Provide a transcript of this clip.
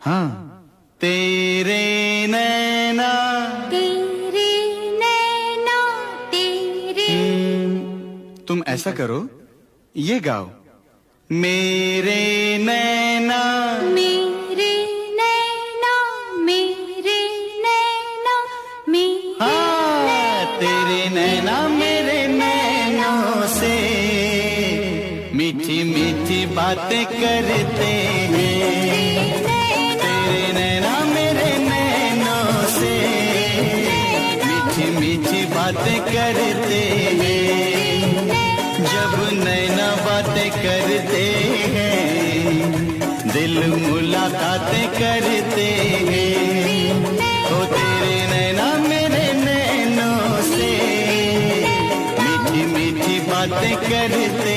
हाँ। तेरे नैना तेरे नैना तेरे। तुम ऐसा करो, ये गाओ। मेरे नैना मेरे नैना मेरे नैना मेरे। हाँ, तेरे नैना मेरे नैनों से मीठी मीठी बातें करते हैं। तेरे नैना मेरे नैनों से मीठी मीठी बातें करते हैं। जब नैना बातें करते हैं, दिल मुलाकातें करते हैं। ओ तेरे नैना मेरे नैनों से मीठी मीठी बातें करते